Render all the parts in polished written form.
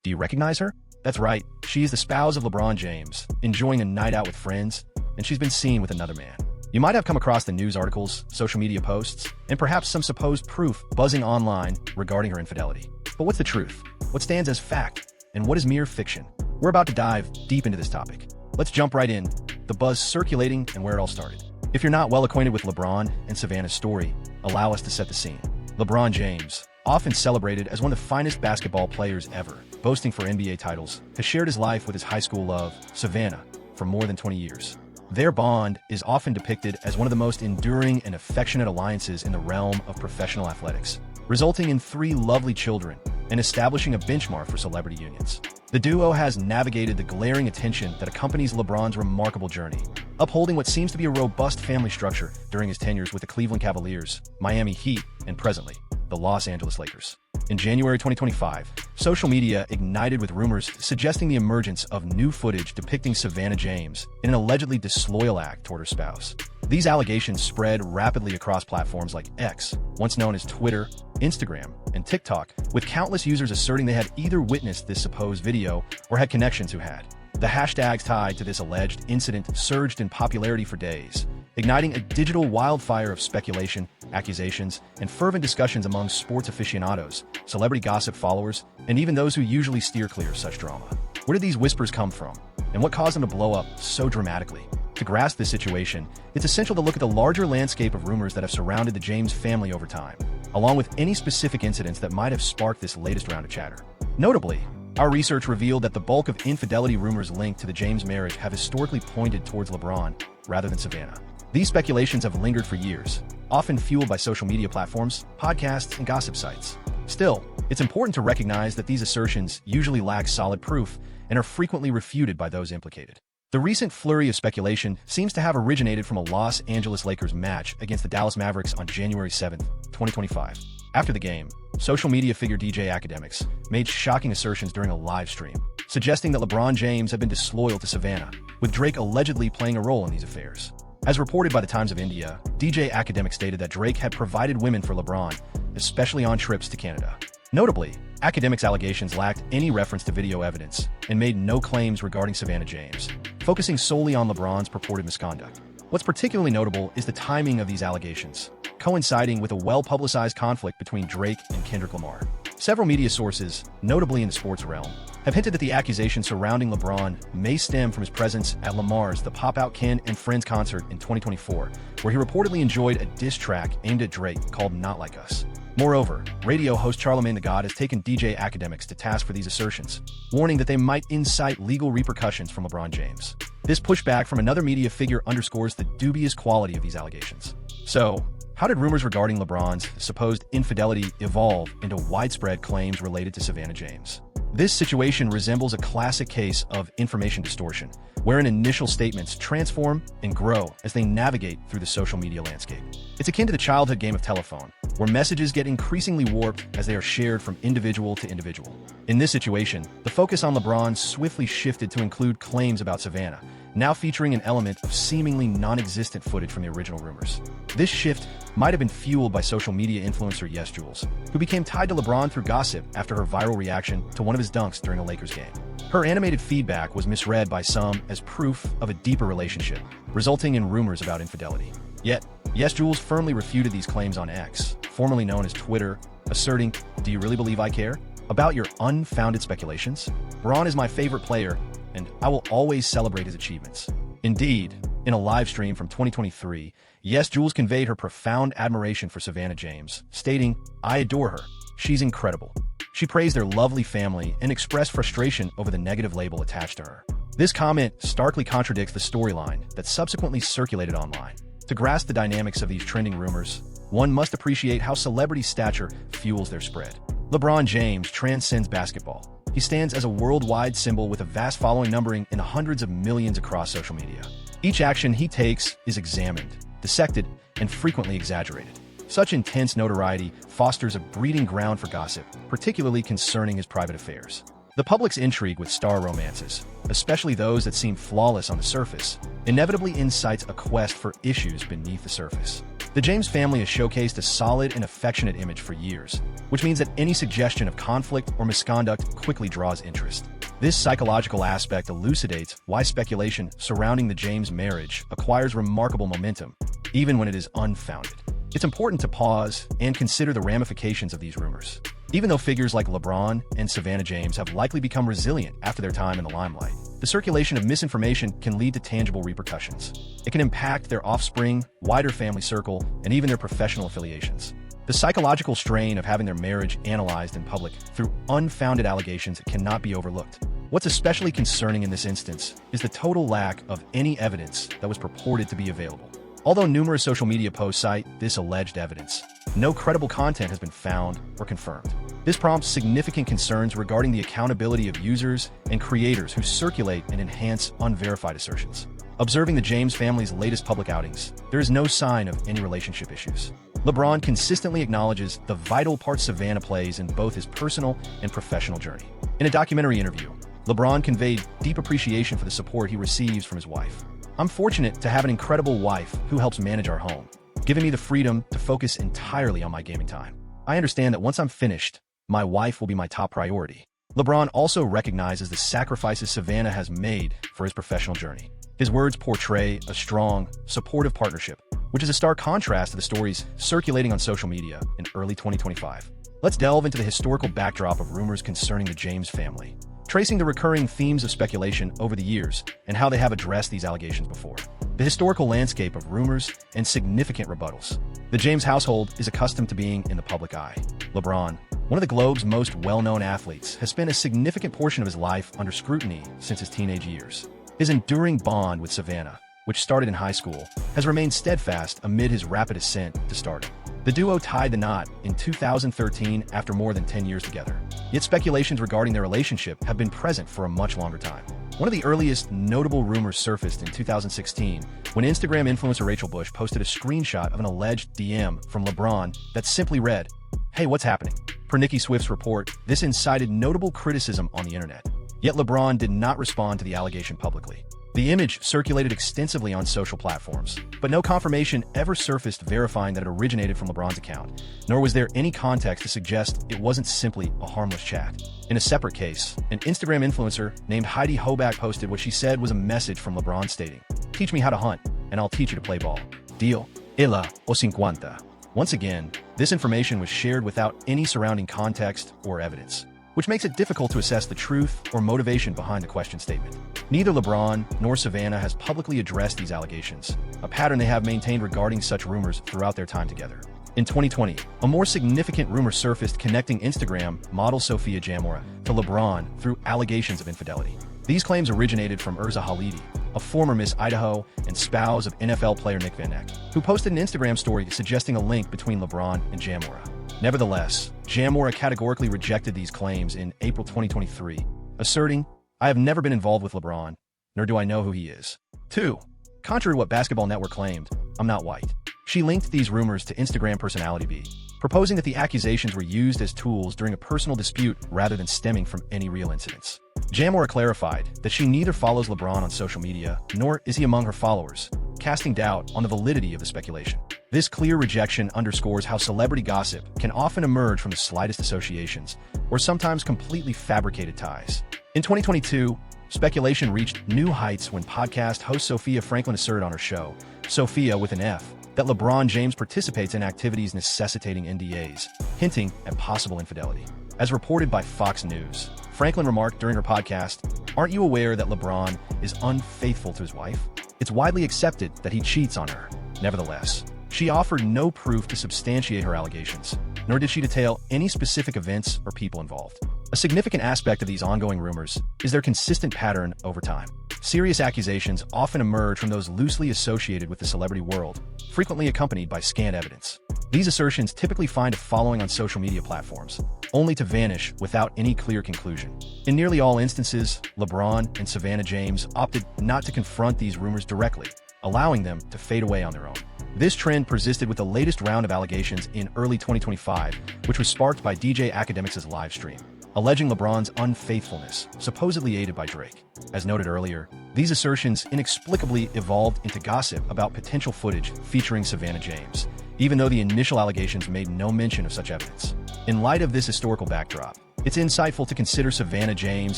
Do you recognize her? That's right, she's the spouse of LeBron James, enjoying a night out with friends, and she's been seen with another man. You might have come across the news articles, social media posts, and perhaps some supposed proof buzzing online regarding her infidelity. But what's the truth? What stands as fact? And what is mere fiction? We're about to dive deep into this topic. Let's jump right in, the buzz circulating and where it all started. If you're not well acquainted with LeBron and Savannah's story, allow us to set the scene. LeBron James, often celebrated as one of the finest basketball players ever, boasting for NBA titles, has shared his life with his high school love, Savannah, for more than 20 years. Their bond is often depicted as one of the most enduring and affectionate alliances in the realm of professional athletics, resulting in 3 lovely children and establishing a benchmark for celebrity unions. The duo has navigated the glaring attention that accompanies LeBron's remarkable journey, upholding what seems to be a robust family structure during his tenures with the Cleveland Cavaliers, Miami Heat, and presently, the Los Angeles Lakers. In January 2025, social media ignited with rumors suggesting the emergence of new footage depicting Savannah James in an allegedly disloyal act toward her spouse. These allegations spread rapidly across platforms like X, once known as Twitter, Instagram, and TikTok, with countless users asserting they had either witnessed this supposed video or had connections who had. The hashtags tied to this alleged incident surged in popularity for days, igniting a digital wildfire of speculation, accusations, and fervent discussions among sports aficionados, celebrity gossip followers, and even those who usually steer clear of such drama. Where did these whispers come from, and what caused them to blow up so dramatically? To grasp this situation, it's essential to look at the larger landscape of rumors that have surrounded the James family over time, along with any specific incidents that might have sparked this latest round of chatter. Notably, our research revealed that the bulk of infidelity rumors linked to the James marriage have historically pointed towards LeBron rather than Savannah. These speculations have lingered for years, often fueled by social media platforms, podcasts, and gossip sites. Still, it's important to recognize that these assertions usually lack solid proof and are frequently refuted by those implicated. The recent flurry of speculation seems to have originated from a Los Angeles Lakers match against the Dallas Mavericks on January 7, 2025. After the game, social media figure DJ Academics made shocking assertions during a live stream, suggesting that LeBron James had been disloyal to Savannah, with Drake allegedly playing a role in these affairs. As reported by the Times of India, DJ Academic stated that Drake had provided women for LeBron, especially on trips to Canada. Notably, Academic's allegations lacked any reference to video evidence and made no claims regarding Savannah James, focusing solely on LeBron's purported misconduct. What's particularly notable is the timing of these allegations, coinciding with a well-publicized conflict between Drake and Kendrick Lamar. Several media sources, notably in the sports realm, have hinted that the accusations surrounding LeBron may stem from his presence at Lamar's The Pop-Out Ken and Friends concert in 2024, where he reportedly enjoyed a diss track aimed at Drake called Not Like Us. Moreover, radio host Charlamagne the God has taken DJ Academics to task for these assertions, warning that they might incite legal repercussions from LeBron James. This pushback from another media figure underscores the dubious quality of these allegations. So, how did rumors regarding LeBron's supposed infidelity evolve into widespread claims related to Savannah James? This situation resembles a classic case of information distortion, wherein initial statements transform and grow as they navigate through the social media landscape. It's akin to the childhood game of telephone, where messages get increasingly warped as they are shared from individual to individual. In this situation, the focus on LeBron swiftly shifted to include claims about Savannah, now featuring an element of seemingly non-existent footage from the original rumors. This shift might have been fueled by social media influencer Yes Jules, who became tied to LeBron through gossip after her viral reaction to one of his dunks during a Lakers game. Her animated feedback was misread by some as proof of a deeper relationship, resulting in rumors about infidelity. Yet, Yes Jules firmly refuted these claims on X, formerly known as Twitter, asserting, "Do you really believe I care about your unfounded speculations? LeBron is my favorite player, and I will always celebrate his achievements." Indeed, in a live stream from 2023, Yes Jules conveyed her profound admiration for Savannah James, stating, "I adore her. She's incredible." She praised their lovely family and expressed frustration over the negative label attached to her. This comment starkly contradicts the storyline that subsequently circulated online. To grasp the dynamics of these trending rumors, one must appreciate how celebrity stature fuels their spread. LeBron James transcends basketball. He stands as a worldwide symbol with a vast following numbering in the hundreds of millions across social media. Each action he takes is examined, dissected, and frequently exaggerated. Such intense notoriety fosters a breeding ground for gossip, particularly concerning his private affairs. The public's intrigue with star romances, especially those that seem flawless on the surface, inevitably incites a quest for issues beneath the surface. The James family has showcased a solid and affectionate image for years, which means that any suggestion of conflict or misconduct quickly draws interest. This psychological aspect elucidates why speculation surrounding the James marriage acquires remarkable momentum, even when it is unfounded. It's important to pause and consider the ramifications of these rumors. Even though figures like LeBron and Savannah James have likely become resilient after their time in the limelight, the circulation of misinformation can lead to tangible repercussions. It can impact their offspring, wider family circle, and even their professional affiliations. The psychological strain of having their marriage analyzed in public through unfounded allegations cannot be overlooked. What's especially concerning in this instance is the total lack of any evidence that was purported to be available. Although numerous social media posts cite this alleged evidence, no credible content has been found or confirmed. This prompts significant concerns regarding the accountability of users and creators who circulate and enhance unverified assertions. Observing the James family's latest public outings, there is no sign of any relationship issues. LeBron consistently acknowledges the vital part Savannah plays in both his personal and professional journey. In a documentary interview, LeBron conveyed deep appreciation for the support he receives from his wife. "I'm fortunate to have an incredible wife who helps manage our home, giving me the freedom to focus entirely on my gaming time. I understand that once I'm finished, my wife will be my top priority." LeBron also recognizes the sacrifices Savannah has made for his professional journey. His words portray a strong, supportive partnership, which is a stark contrast to the stories circulating on social media in early 2025. Let's delve into the historical backdrop of rumors concerning the James family, tracing the recurring themes of speculation over the years and how they have addressed these allegations before. The historical landscape of rumors and significant rebuttals. The James household is accustomed to being in the public eye. LeBron, one of the globe's most well-known athletes, has spent a significant portion of his life under scrutiny since his teenage years. His enduring bond with Savannah, which started in high school, has remained steadfast amid his rapid ascent to stardom. The duo tied the knot in 2013 after more than 10 years together. Yet speculations regarding their relationship have been present for a much longer time. One of the earliest notable rumors surfaced in 2016 when Instagram influencer Rachel Bush posted a screenshot of an alleged DM from LeBron that simply read, "Hey, what's happening?" Per Nicki Swift's report, this incited notable criticism on the internet. Yet LeBron did not respond to the allegation publicly. The image circulated extensively on social platforms, but no confirmation ever surfaced verifying that it originated from LeBron's account, nor was there any context to suggest it wasn't simply a harmless chat. In a separate case, an Instagram influencer named Heidi Hoback posted what she said was a message from LeBron stating, "Teach me how to hunt, and I'll teach you to play ball. Deal? Ela o 50. Once again, this information was shared without any surrounding context or evidence, which makes it difficult to assess the truth or motivation behind the question statement. Neither LeBron nor Savannah has publicly addressed these allegations, a pattern they have maintained regarding such rumors throughout their time together. In 2020, a more significant rumor surfaced connecting Instagram model Sophia Jamora to LeBron through allegations of infidelity. These claims originated from Urza Halidi, a former Miss Idaho and spouse of NFL player Nick Van Eck, who posted an Instagram story suggesting a link between LeBron and Jamora. Nevertheless, Jamora categorically rejected these claims in April 2023, asserting, "I have never been involved with LeBron, nor do I know who he is." 2. Contrary to what Basketball Network claimed, I'm not white. She linked these rumors to Instagram personality B, proposing that the accusations were used as tools during a personal dispute rather than stemming from any real incidents. Jamora clarified that she neither follows LeBron on social media, nor is he among her followers, casting doubt on the validity of the speculation. This clear rejection underscores how celebrity gossip can often emerge from the slightest associations, or sometimes completely fabricated ties. In 2022, speculation reached new heights when podcast host Sophia Franklin asserted on her show, Sophia with an F, that LeBron James participates in activities necessitating NDAs, hinting at possible infidelity. As reported by Fox News, Franklin remarked during her podcast, "Aren't you aware that LeBron is unfaithful to his wife? It's widely accepted that he cheats on her." Nevertheless, she offered no proof to substantiate her allegations, nor did she detail any specific events or people involved. A significant aspect of these ongoing rumors is their consistent pattern over time. Serious accusations often emerge from those loosely associated with the celebrity world, frequently accompanied by scant evidence. These assertions typically find a following on social media platforms, only to vanish without any clear conclusion. In nearly all instances, LeBron and Savannah James opted not to confront these rumors directly, allowing them to fade away on their own. This trend persisted with the latest round of allegations in early 2025, which was sparked by DJ Academics' live stream, alleging LeBron's unfaithfulness, supposedly aided by Drake. As noted earlier, These assertions inexplicably evolved into gossip about potential footage featuring Savannah James, even though the initial allegations made no mention of such evidence. In light of this historical backdrop, it's insightful to consider Savannah James'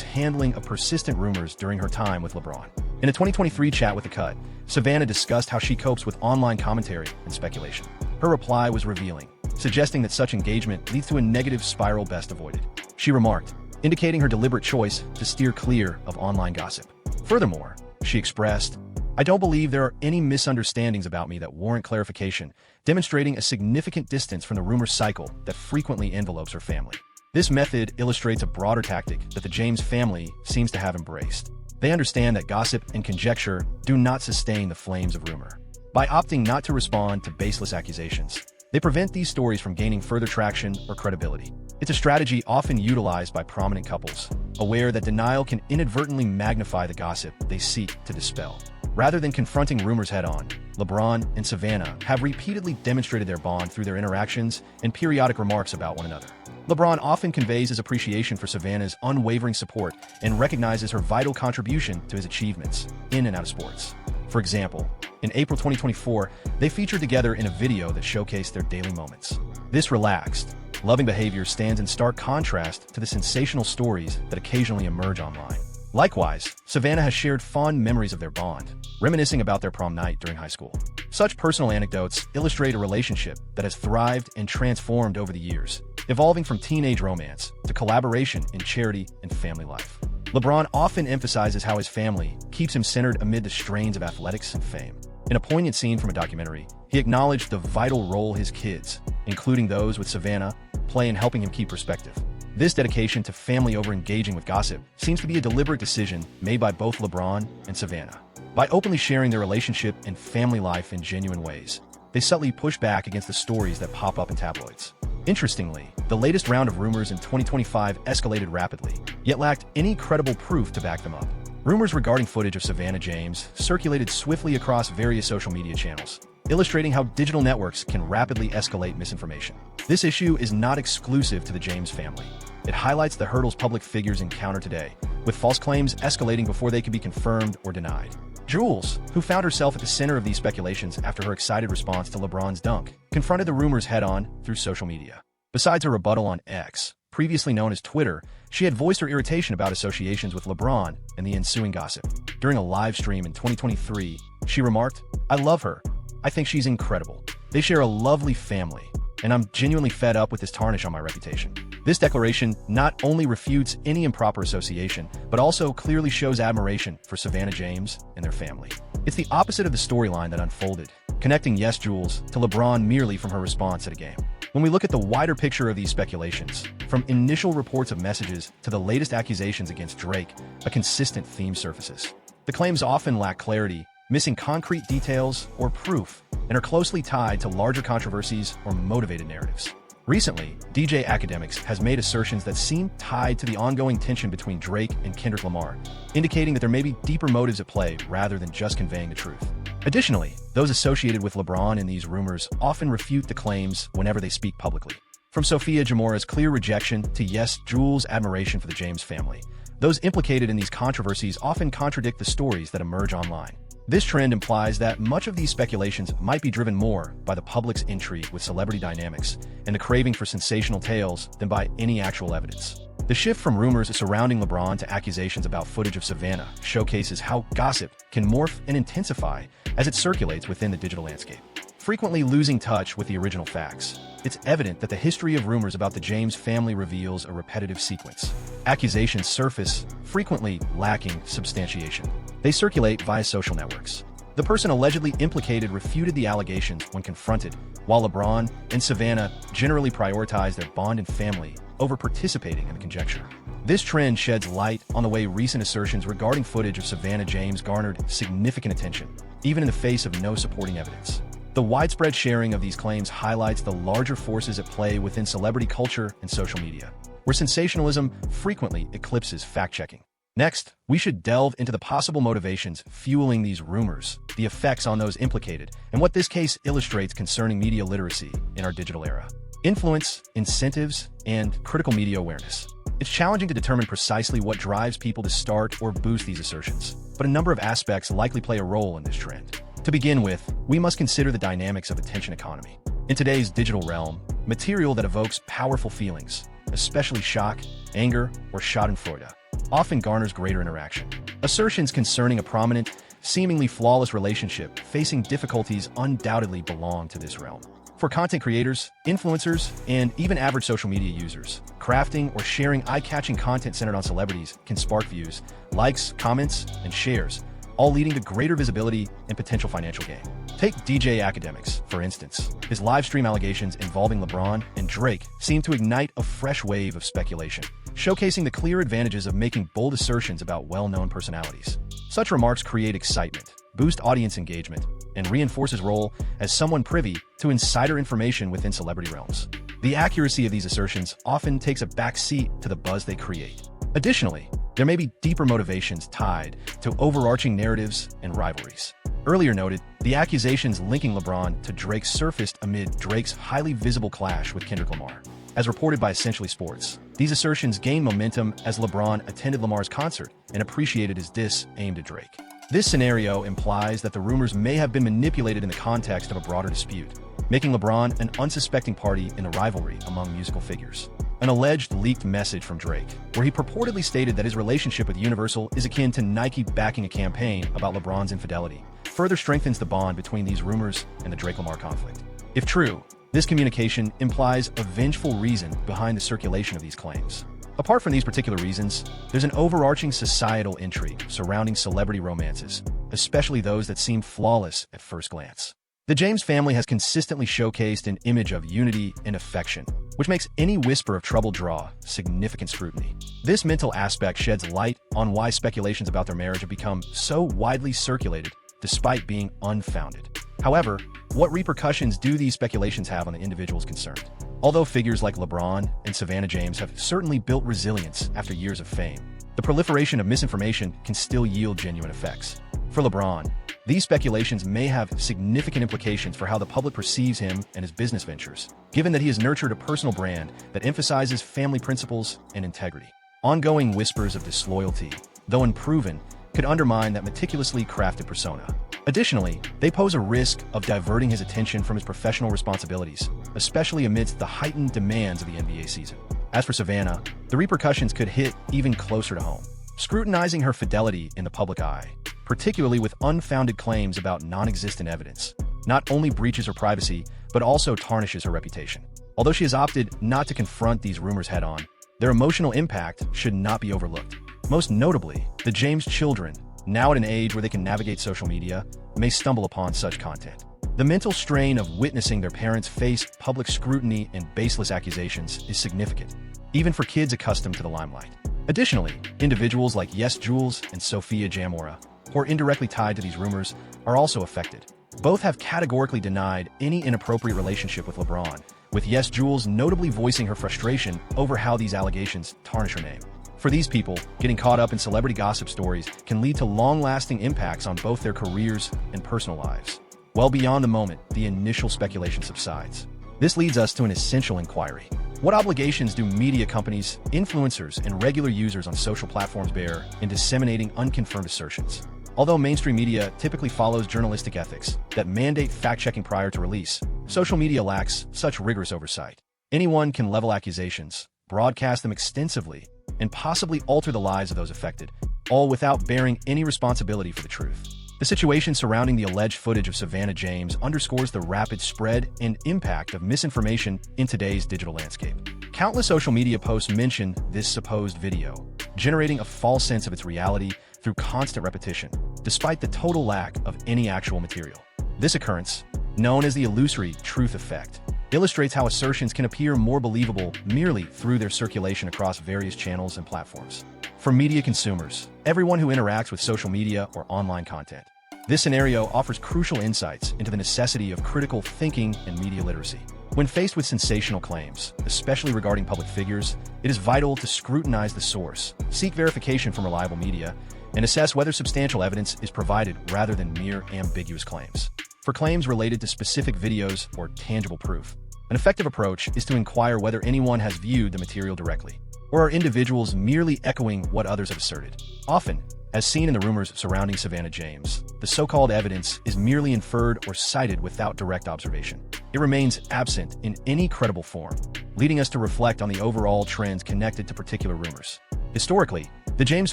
handling of persistent rumors during her time with LeBron. In a 2023 chat with The Cut, Savannah discussed how she copes with online commentary and speculation. Her reply was revealing, suggesting that such engagement leads to a negative spiral best avoided. She remarked, indicating her deliberate choice to steer clear of online gossip. Furthermore, she expressed, "I don't believe there are any misunderstandings about me that warrant clarification," demonstrating a significant distance from the rumor cycle that frequently envelopes her family. This method illustrates a broader tactic that the James family seems to have embraced. They understand that gossip and conjecture do not sustain the flames of rumor. By opting not to respond to baseless accusations, they prevent these stories from gaining further traction or credibility. It's a strategy often utilized by prominent couples, aware that denial can inadvertently magnify the gossip they seek to dispel. Rather than confronting rumors head-on, LeBron and Savannah have repeatedly demonstrated their bond through their interactions and periodic remarks about one another. LeBron often conveys his appreciation for Savannah's unwavering support and recognizes her vital contribution to his achievements in and out of sports. For example, in April 2024, they featured together in a video that showcased their daily moments. This relaxed, loving behavior stands in stark contrast to the sensational stories that occasionally emerge online. Likewise, Savannah has shared fond memories of their bond, reminiscing about their prom night during high school. Such personal anecdotes illustrate a relationship that has thrived and transformed over the years, evolving from teenage romance to collaboration in charity and family life. LeBron often emphasizes how his family keeps him centered amid the strains of athletics and fame. In a poignant scene from a documentary, he acknowledged the vital role his kids, including those with Savannah, play in helping him keep perspective. This dedication to family over engaging with gossip seems to be a deliberate decision made by both LeBron and Savannah. By openly sharing their relationship and family life in genuine ways, they subtly push back against the stories that pop up in tabloids. Interestingly, the latest round of rumors in 2025 escalated rapidly, yet lacked any credible proof to back them up. Rumors regarding footage of Savannah James circulated swiftly across various social media channels, illustrating how digital networks can rapidly escalate misinformation. This issue is not exclusive to the James family. It highlights the hurdles public figures encounter today, with false claims escalating before they can be confirmed or denied. Jules, who found herself at the center of these speculations after her excited response to LeBron's dunk, confronted the rumors head-on through social media. Besides her rebuttal on X, previously known as Twitter, she had voiced her irritation about associations with LeBron and the ensuing gossip. During a live stream in 2023, she remarked, "I love her. I think she's incredible. They share a lovely family, and I'm genuinely fed up with this tarnish on my reputation." This declaration not only refutes any improper association, but also clearly shows admiration for Savannah James and their family. It's the opposite of the storyline that unfolded, connecting Yes Jules to LeBron merely from her response at a game. When we look at the wider picture of these speculations, from initial reports of messages to the latest accusations against Drake, a consistent theme surfaces. The claims often lack clarity, missing concrete details or proof, and are closely tied to larger controversies or motivated narratives. Recently, DJ Academics has made assertions that seem tied to the ongoing tension between Drake and Kendrick Lamar, indicating that there may be deeper motives at play rather than just conveying the truth. Additionally, those associated with LeBron in these rumors often refute the claims whenever they speak publicly. From Sophia Jamora's clear rejection to Yes Jules' admiration for the James family, those implicated in these controversies often contradict the stories that emerge online. This trend implies that much of these speculations might be driven more by the public's intrigue with celebrity dynamics and the craving for sensational tales than by any actual evidence. The shift from rumors surrounding LeBron to accusations about footage of Savannah showcases how gossip can morph and intensify as it circulates within the digital landscape, frequently losing touch with the original facts. It's evident that the history of rumors about the James family reveals a repetitive sequence. Accusations surface, frequently lacking substantiation. They circulate via social networks. The person allegedly implicated refuted the allegations when confronted, while LeBron and Savannah generally prioritize their bond and family over participating in the conjecture. This trend sheds light on the way recent assertions regarding footage of Savannah James garnered significant attention, even in the face of no supporting evidence. The widespread sharing of these claims highlights the larger forces at play within celebrity culture and social media, where sensationalism frequently eclipses fact-checking. Next, we should delve into the possible motivations fueling these rumors, the effects on those implicated, and what this case illustrates concerning media literacy in our digital era. Influence, incentives, and critical media awareness. It's challenging to determine precisely what drives people to start or boost these assertions. but a number of aspects likely play a role in this trend. To begin with, we must consider the dynamics of attention economy. In today's digital realm, material that evokes powerful feelings, especially shock, anger, or schadenfreude, often garners greater interaction. Assertions concerning a prominent, seemingly flawless relationship facing difficulties undoubtedly belong to this realm. For content creators, influencers, and even average social media users, crafting or sharing eye-catching content centered on celebrities can spark views, likes, comments, and shares, all leading to greater visibility and potential financial gain. Take DJ Academics, for instance. His live stream allegations involving LeBron and Drake seem to ignite a fresh wave of speculation, showcasing the clear advantages of making bold assertions about well-known personalities. Such remarks create excitement, boost audience engagement, and reinforce his role as someone privy to insider information within celebrity realms. The accuracy of these assertions often takes a back seat to the buzz they create. Additionally, there may be deeper motivations tied to overarching narratives and rivalries. Earlier noted, the accusations linking LeBron to Drake surfaced amid Drake's highly visible clash with Kendrick Lamar. As reported by Essentially Sports, these assertions gained momentum as LeBron attended Lamar's concert and appreciated his diss aimed at Drake. This scenario implies that the rumors may have been manipulated in the context of a broader dispute, making LeBron an unsuspecting party in a rivalry among musical figures. An alleged leaked message from Drake, where he purportedly stated that his relationship with Universal is akin to Nike backing a campaign about LeBron's infidelity, further strengthens the bond between these rumors and the Drake-Lamar conflict. If true, this communication implies a vengeful reason behind the circulation of these claims. Apart from these particular reasons, there's an overarching societal intrigue surrounding celebrity romances, especially those that seem flawless at first glance. The James family has consistently showcased an image of unity and affection, which makes any whisper of trouble draw significant scrutiny. This mental aspect sheds light on why speculations about their marriage have become so widely circulated despite being unfounded. However, what repercussions do these speculations have on the individuals concerned? Although figures like LeBron and Savannah James have certainly built resilience after years of fame, the proliferation of misinformation can still yield genuine effects. For LeBron, these speculations may have significant implications for how the public perceives him and his business ventures, given that he has nurtured a personal brand that emphasizes family principles and integrity. Ongoing whispers of disloyalty, though unproven, could undermine that meticulously crafted persona. Additionally, they pose a risk of diverting his attention from his professional responsibilities, especially amidst the heightened demands of the NBA season. As for Savannah, the repercussions could hit even closer to home, scrutinizing her fidelity in the public eye, particularly with unfounded claims about non-existent evidence, not only breaches her privacy, but also tarnishes her reputation. Although she has opted not to confront these rumors head-on, their emotional impact should not be overlooked. Most notably, the James children, now at an age where they can navigate social media, may stumble upon such content. The mental strain of witnessing their parents face public scrutiny and baseless accusations is significant, even for kids accustomed to the limelight. Additionally, individuals like Yes Jules and Sophia Jamora, who are indirectly tied to these rumors, are also affected. Both have categorically denied any inappropriate relationship with LeBron, with Yes Jules notably voicing her frustration over how these allegations tarnish her name. For these people, getting caught up in celebrity gossip stories can lead to long-lasting impacts on both their careers and personal lives. Well beyond the moment the initial speculation subsides. This leads us to an essential inquiry. What obligations do media companies, influencers, and regular users on social platforms bear in disseminating unconfirmed assertions? Although mainstream media typically follows journalistic ethics that mandate fact-checking prior to release, social media lacks such rigorous oversight. Anyone can level accusations, broadcast them extensively, and possibly alter the lives of those affected, all without bearing any responsibility for the truth. The situation surrounding the alleged footage of Savannah James underscores the rapid spread and impact of misinformation in today's digital landscape. Countless social media posts mention this supposed video, generating a false sense of its reality through constant repetition, despite the total lack of any actual material. This occurrence, known as the illusory truth effect, illustrates how assertions can appear more believable merely through their circulation across various channels and platforms. For media consumers, everyone who interacts with social media or online content, this scenario offers crucial insights into the necessity of critical thinking and media literacy. When faced with sensational claims, especially regarding public figures, it is vital to scrutinize the source, seek verification from reliable media, and assess whether substantial evidence is provided rather than mere ambiguous claims. For claims related to specific videos or tangible proof, an effective approach is to inquire whether anyone has viewed the material directly, or are individuals merely echoing what others have asserted. Often, As seen in the rumors surrounding Savannah James, the so-called evidence is merely inferred or cited without direct observation. It remains absent in any credible form, leading us to reflect on the overall trends connected to particular rumors. Historically, the James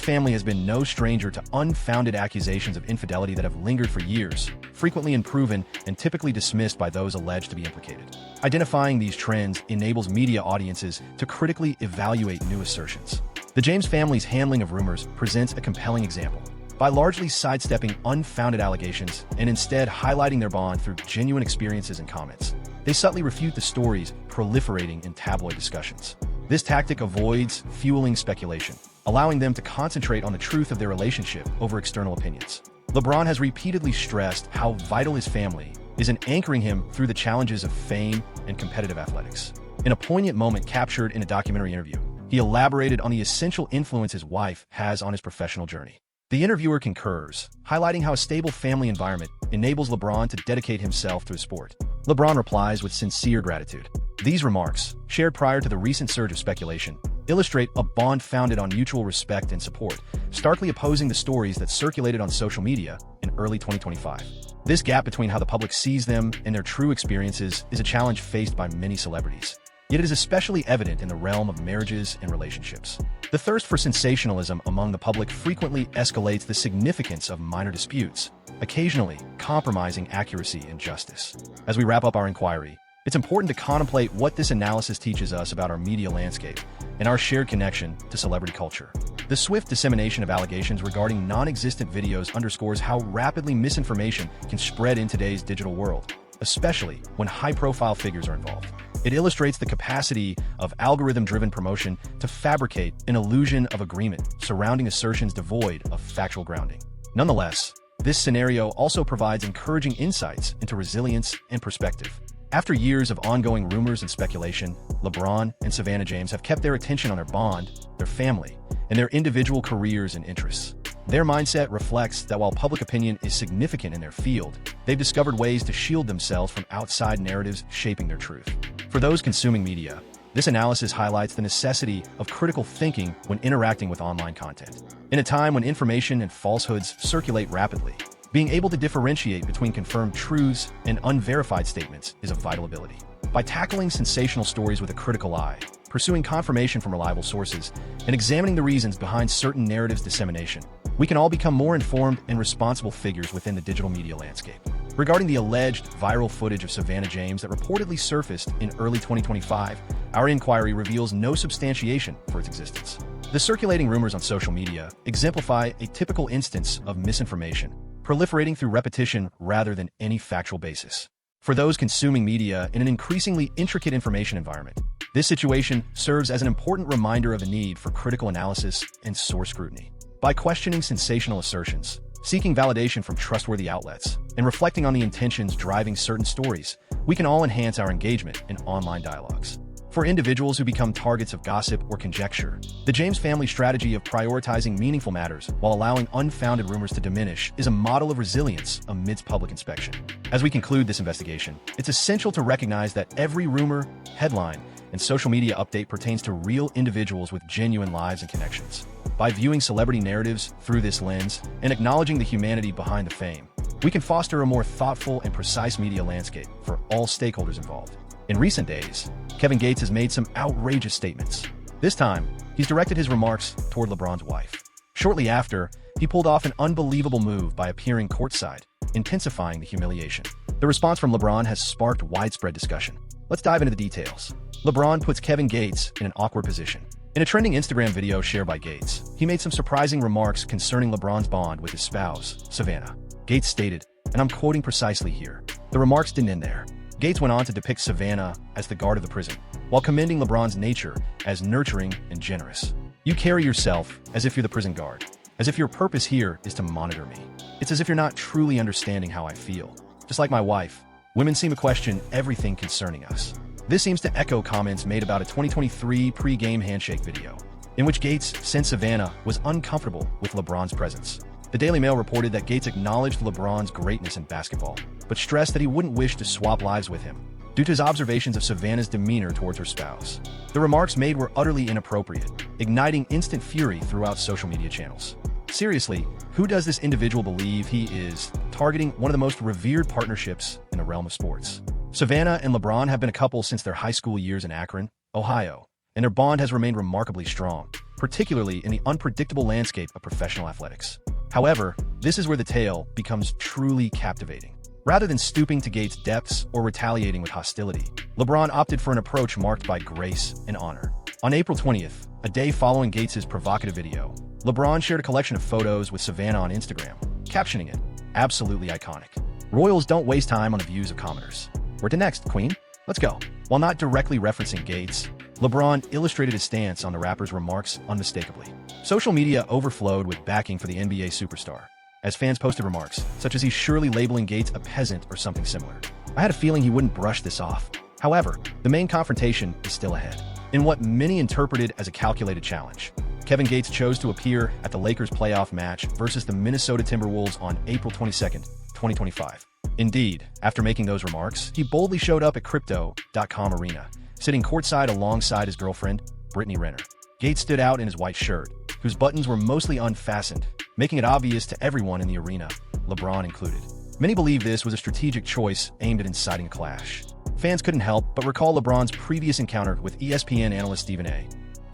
family has been no stranger to unfounded accusations of infidelity that have lingered for years, frequently unproven and typically dismissed by those alleged to be implicated. Identifying these trends enables media audiences to critically evaluate new assertions. The James family's handling of rumors presents a compelling example. By largely sidestepping unfounded allegations and instead highlighting their bond through genuine experiences and comments, they subtly refute the stories proliferating in tabloid discussions. This tactic avoids fueling speculation, allowing them to concentrate on the truth of their relationship over external opinions. LeBron has repeatedly stressed how vital his family is in anchoring him through the challenges of fame and competitive athletics. In a poignant moment captured in a documentary interview, he elaborated on the essential influence his wife has on his professional journey. The interviewer concurs, highlighting how a stable family environment enables LeBron to dedicate himself to his sport. LeBron replies with sincere gratitude. These remarks, shared prior to the recent surge of speculation, illustrate a bond founded on mutual respect and support, starkly opposing the stories that circulated on social media in early 2025. This gap between how the public sees them and their true experiences is a challenge faced by many celebrities. Yet it is especially evident in the realm of marriages and relationships. The thirst for sensationalism among the public frequently escalates the significance of minor disputes, occasionally compromising accuracy and justice. As we wrap up our inquiry, it's important to contemplate what this analysis teaches us about our media landscape and our shared connection to celebrity culture. The swift dissemination of allegations regarding non-existent videos underscores how rapidly misinformation can spread in today's digital world, especially when high-profile figures are involved. It illustrates the capacity of algorithm-driven promotion to fabricate an illusion of agreement surrounding assertions devoid of factual grounding. Nonetheless, this scenario also provides encouraging insights into resilience and perspective. After years of ongoing rumors and speculation, LeBron and Savannah James have kept their attention on their bond, their family, and their individual careers and interests. Their mindset reflects that while public opinion is significant in their field, they've discovered ways to shield themselves from outside narratives shaping their truth. For those consuming media, this analysis highlights the necessity of critical thinking when interacting with online content. In a time when information and falsehoods circulate rapidly, being able to differentiate between confirmed truths and unverified statements is a vital ability. By tackling sensational stories with a critical eye, pursuing confirmation from reliable sources, and examining the reasons behind certain narratives' dissemination, we can all become more informed and responsible figures within the digital media landscape. Regarding the alleged viral footage of Savannah James that reportedly surfaced in early 2025, our inquiry reveals no substantiation for its existence. The circulating rumors on social media exemplify a typical instance of misinformation, proliferating through repetition rather than any factual basis. For those consuming media in an increasingly intricate information environment, this situation serves as an important reminder of the need for critical analysis and source scrutiny. By questioning sensational assertions, seeking validation from trustworthy outlets, and reflecting on the intentions driving certain stories, we can all enhance our engagement in online dialogues. For individuals who become targets of gossip or conjecture, the James family strategy of prioritizing meaningful matters while allowing unfounded rumors to diminish is a model of resilience amidst public inspection. As we conclude this investigation, it's essential to recognize that every rumor, headline, and social media update pertains to real individuals with genuine lives and connections. By viewing celebrity narratives through this lens and acknowledging the humanity behind the fame, we can foster a more thoughtful and precise media landscape for all stakeholders involved. In recent days, Kevin Gates has made some outrageous statements. This time, he's directed his remarks toward LeBron's wife. Shortly after, he pulled off an unbelievable move by appearing courtside, intensifying the humiliation. The response from LeBron has sparked widespread discussion. Let's dive into the details. LeBron puts Kevin Gates in an awkward position. In a trending Instagram video shared by Gates, he made some surprising remarks concerning LeBron's bond with his spouse, Savannah. Gates stated, and I'm quoting precisely here, the remarks didn't end there. Gates went on to depict Savannah as the guard of the prison, while commending LeBron's nature as nurturing and generous. You carry yourself as if you're the prison guard, as if your purpose here is to monitor me. It's as if you're not truly understanding how I feel. Just like my wife, women seem to question everything concerning us. This seems to echo comments made about a 2023 pre-game handshake video, in which Gates said Savannah was uncomfortable with LeBron's presence. The Daily Mail reported that Gates acknowledged LeBron's greatness in basketball, but stressed that he wouldn't wish to swap lives with him, due to his observations of Savannah's demeanor towards her spouse. The remarks made were utterly inappropriate, igniting instant fury throughout social media channels. Seriously, who does this individual believe he is, targeting one of the most revered partnerships in the realm of sports? Savannah and LeBron have been a couple since their high school years in Akron, Ohio, and their bond has remained remarkably strong, particularly in the unpredictable landscape of professional athletics. However, this is where the tale becomes truly captivating. Rather than stooping to Gates' depths or retaliating with hostility, LeBron opted for an approach marked by grace and honor. On April 20th, a day following Gates' provocative video, LeBron shared a collection of photos with Savannah on Instagram, captioning it, "Absolutely iconic. Royals don't waste time on the views of commoners. Where to next, Queen? Let's go." While not directly referencing Gates, LeBron illustrated his stance on the rapper's remarks unmistakably. Social media overflowed with backing for the NBA superstar, as fans posted remarks, such as he's surely labeling Gates a peasant or something similar. I had a feeling he wouldn't brush this off. However, the main confrontation is still ahead. In what many interpreted as a calculated challenge, Kevin Gates chose to appear at the Lakers' playoff match versus the Minnesota Timberwolves on April 22nd, 2025. Indeed, after making those remarks, he boldly showed up at Crypto.com Arena, sitting courtside alongside his girlfriend, Brittany Renner. Gates stood out in his white shirt, whose buttons were mostly unfastened, making it obvious to everyone in the arena, LeBron included. Many believe this was a strategic choice aimed at inciting a clash. Fans couldn't help but recall LeBron's previous encounter with ESPN analyst Stephen A.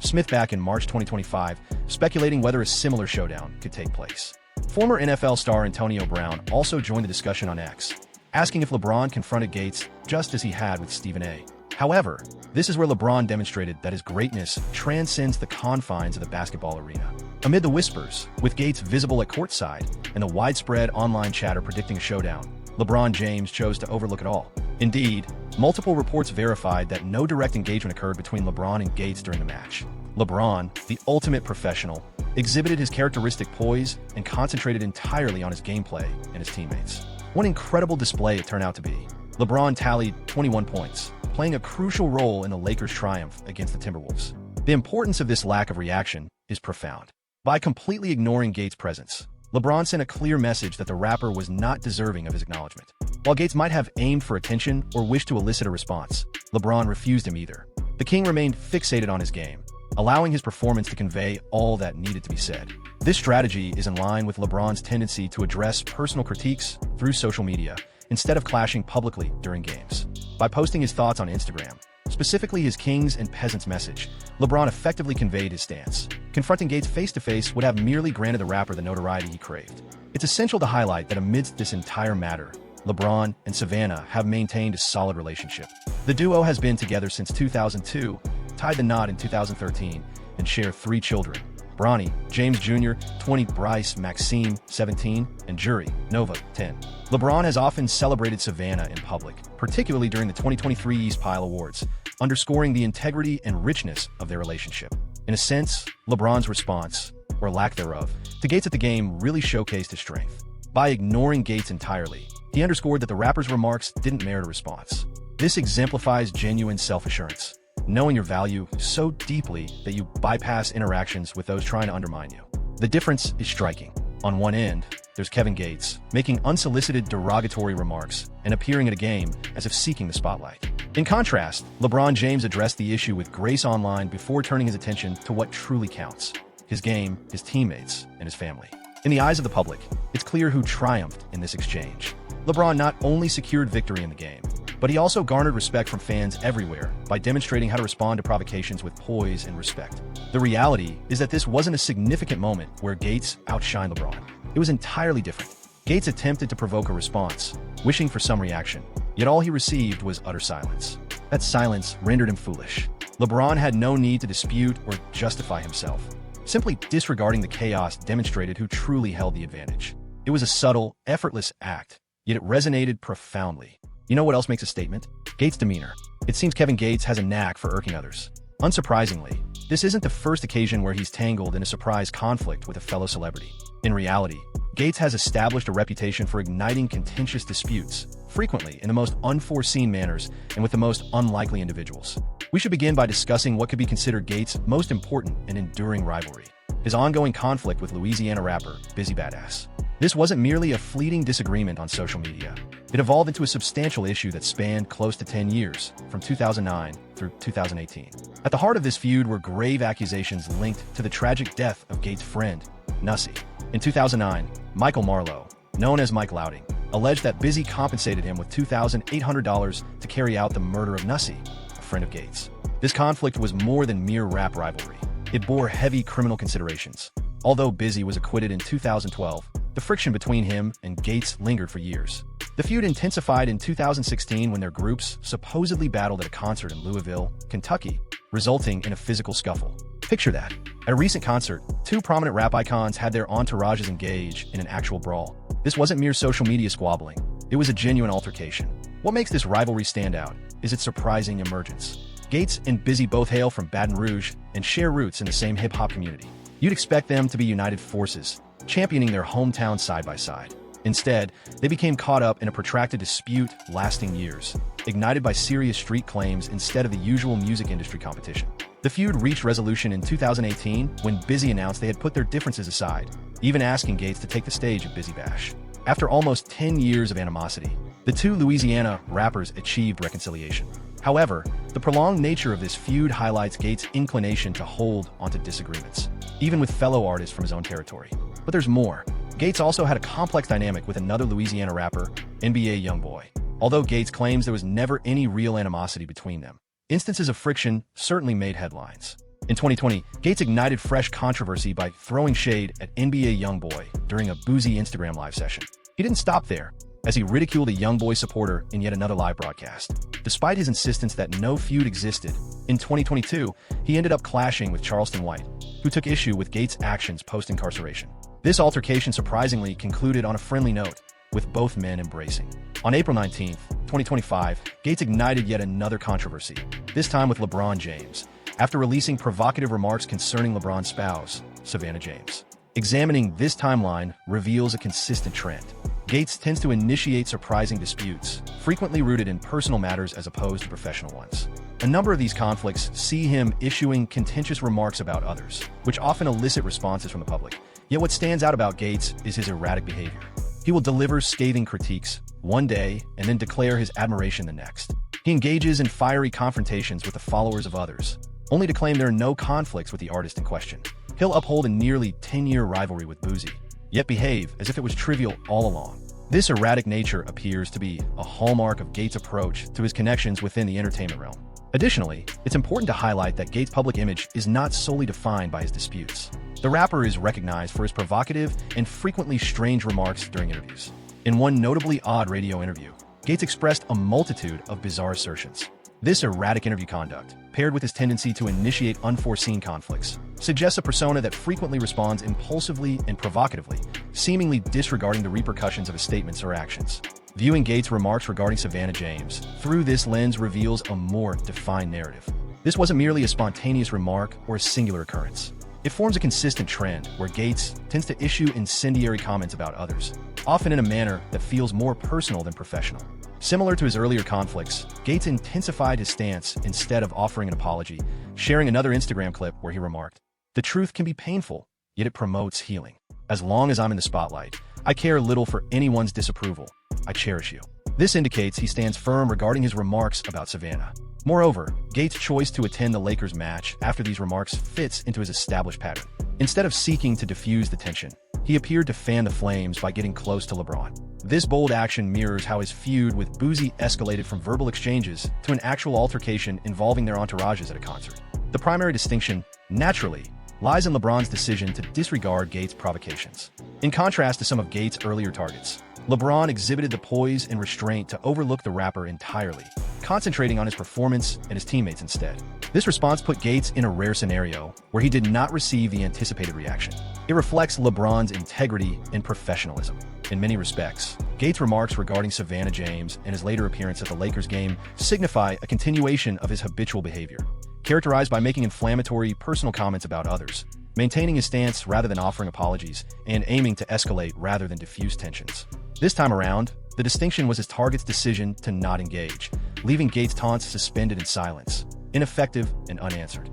Smith back in March 2025, speculating whether a similar showdown could take place. Former NFL star Antonio Brown also joined the discussion on X, asking if LeBron confronted Gates just as he had with Stephen A. However, this is where LeBron demonstrated that his greatness transcends the confines of the basketball arena. Amid the whispers, with Gates visible at courtside and the widespread online chatter predicting a showdown, LeBron James chose to overlook it all. Indeed, multiple reports verified that no direct engagement occurred between LeBron and Gates during the match. LeBron, the ultimate professional, exhibited his characteristic poise and concentrated entirely on his gameplay and his teammates. What an incredible display it turned out to be. LeBron tallied 21 points, playing a crucial role in the Lakers' triumph against the Timberwolves. The importance of this lack of reaction is profound. By completely ignoring Gates' presence, LeBron sent a clear message that the rapper was not deserving of his acknowledgement. While Gates might have aimed for attention or wished to elicit a response, LeBron refused him either. The King remained fixated on his game, allowing his performance to convey all that needed to be said. This strategy is in line with LeBron's tendency to address personal critiques through social media instead of clashing publicly during games. By posting his thoughts on Instagram, specifically his Kings and Peasants message, LeBron effectively conveyed his stance. Confronting Gates face-to-face would have merely granted the rapper the notoriety he craved. It's essential to highlight that amidst this entire matter, LeBron and Savannah have maintained a solid relationship. The duo has been together since 2002, tied the knot in 2013, and share 3 children: Bronny, James Jr., 20, Bryce, Maxime, 17, and Jury, Nova, 10. LeBron has often celebrated Savannah in public, particularly during the 2023 East Pile Awards, underscoring the integrity and richness of their relationship. In a sense, LeBron's response, or lack thereof, to Gates at the game really showcased his strength. By ignoring Gates entirely, he underscored that the rapper's remarks didn't merit a response. This exemplifies genuine self-assurance, knowing your value so deeply that you bypass interactions with those trying to undermine you. The difference is striking. On one end, there's Kevin Gates, making unsolicited derogatory remarks and appearing at a game as if seeking the spotlight. In contrast, LeBron James addressed the issue with grace online before turning his attention to what truly counts: his game, his teammates, and his family. In the eyes of the public, it's clear who triumphed in this exchange. LeBron not only secured victory in the game, but he also garnered respect from fans everywhere by demonstrating how to respond to provocations with poise and respect. The reality is that this wasn't a significant moment where Gates outshined LeBron. It was entirely different. Gates attempted to provoke a response, wishing for some reaction, yet all he received was utter silence. That silence rendered him foolish. LeBron had no need to dispute or justify himself. Simply disregarding the chaos demonstrated who truly held the advantage. It was a subtle, effortless act, yet it resonated profoundly. You know what else makes a statement? Gates' demeanor. It seems Kevin Gates has a knack for irking others. Unsurprisingly, this isn't the first occasion where he's tangled in a surprise conflict with a fellow celebrity. In reality, Gates has established a reputation for igniting contentious disputes, frequently in the most unforeseen manners and with the most unlikely individuals. We should begin by discussing what could be considered Gates' most important and enduring rivalry: his ongoing conflict with Louisiana rapper Bizzy Badass. This wasn't merely a fleeting disagreement on social media. It evolved into a substantial issue that spanned close to 10 years, from 2009 through 2018. At the heart of this feud were grave accusations linked to the tragic death of Gates' friend, Nussie. In 2009, Michael Marlowe, known as Mike Louding, alleged that Busy compensated him with $2,800 to carry out the murder of Nussie, a friend of Gates. This conflict was more than mere rap rivalry. It bore heavy criminal considerations. Although Busy was acquitted in 2012, the friction between him and Gates lingered for years. The feud intensified in 2016 when their groups supposedly battled at a concert in Louisville, Kentucky, resulting in a physical scuffle. Picture that. At a recent concert, two prominent rap icons had their entourages engage in an actual brawl. This wasn't mere social media squabbling. It was a genuine altercation. What makes this rivalry stand out is its surprising emergence. Gates and Busy both hail from Baton Rouge and share roots in the same hip-hop community. You'd expect them to be united forces, championing their hometown side by side. Instead, they became caught up in a protracted dispute lasting years, ignited by serious street claims instead of the usual music industry competition. The feud reached resolution in 2018 when Busy announced they had put their differences aside, even asking Gates to take the stage at Busy Bash. After almost 10 years of animosity, the two Louisiana rappers achieved reconciliation. However, the prolonged nature of this feud highlights Gates' inclination to hold onto disagreements, even with fellow artists from his own territory. But there's more. Gates also had a complex dynamic with another Louisiana rapper, NBA Youngboy. Although Gates claims there was never any real animosity between them, instances of friction certainly made headlines. In 2020, Gates ignited fresh controversy by throwing shade at NBA Youngboy during a boozy Instagram live session. He didn't stop there, as he ridiculed a Youngboy supporter in yet another live broadcast. Despite his insistence that no feud existed, in 2022, he ended up clashing with Charleston White, who took issue with Gates' actions post-incarceration. This altercation surprisingly concluded on a friendly note, with both men embracing. On April 19, 2025, Gates ignited yet another controversy, this time with LeBron James, after releasing provocative remarks concerning LeBron's spouse, Savannah James. Examining this timeline reveals a consistent trend. Gates tends to initiate surprising disputes, frequently rooted in personal matters as opposed to professional ones. A number of these conflicts see him issuing contentious remarks about others, which often elicit responses from the public. Yet what stands out about Gates is his erratic behavior. He will deliver scathing critiques one day and then declare his admiration the next. He engages in fiery confrontations with the followers of others, only to claim there are no conflicts with the artist in question. He'll uphold a nearly 10-year rivalry with Boosie, yet behave as if it was trivial all along. This erratic nature appears to be a hallmark of Gates' approach to his connections within the entertainment realm. Additionally, it's important to highlight that Gates' public image is not solely defined by his disputes. The rapper is recognized for his provocative and frequently strange remarks during interviews. In one notably odd radio interview, Gates expressed a multitude of bizarre assertions. This erratic interview conduct, paired with his tendency to initiate unforeseen conflicts, suggests a persona that frequently responds impulsively and provocatively, seemingly disregarding the repercussions of his statements or actions. Viewing Gates' remarks regarding Savannah James through this lens reveals a more defined narrative. This wasn't merely a spontaneous remark or a singular occurrence. It forms a consistent trend where Gates tends to issue incendiary comments about others, often in a manner that feels more personal than professional. Similar to his earlier conflicts, Gates intensified his stance instead of offering an apology, sharing another Instagram clip where he remarked, "The truth can be painful, yet it promotes healing. As long as I'm in the spotlight, I care little for anyone's disapproval. I cherish you." This indicates he stands firm regarding his remarks about Savannah. Moreover, Gates' choice to attend the Lakers match after these remarks fits into his established pattern. Instead of seeking to diffuse the tension, he appeared to fan the flames by getting close to LeBron. This bold action mirrors how his feud with Boosie escalated from verbal exchanges to an actual altercation involving their entourages at a concert. The primary distinction, naturally, lies in LeBron's decision to disregard Gates' provocations. In contrast to some of Gates' earlier targets, LeBron exhibited the poise and restraint to overlook the rapper entirely, concentrating on his performance and his teammates instead. This response put Gates in a rare scenario where he did not receive the anticipated reaction. It reflects LeBron's integrity and professionalism. In many respects, Gates' remarks regarding Savannah James and his later appearance at the Lakers game signify a continuation of his habitual behavior, characterized by making inflammatory personal comments about others, maintaining his stance rather than offering apologies, and aiming to escalate rather than diffuse tensions. This time around, the distinction was his target's decision to not engage, leaving Gates' taunts suspended in silence, ineffective and unanswered.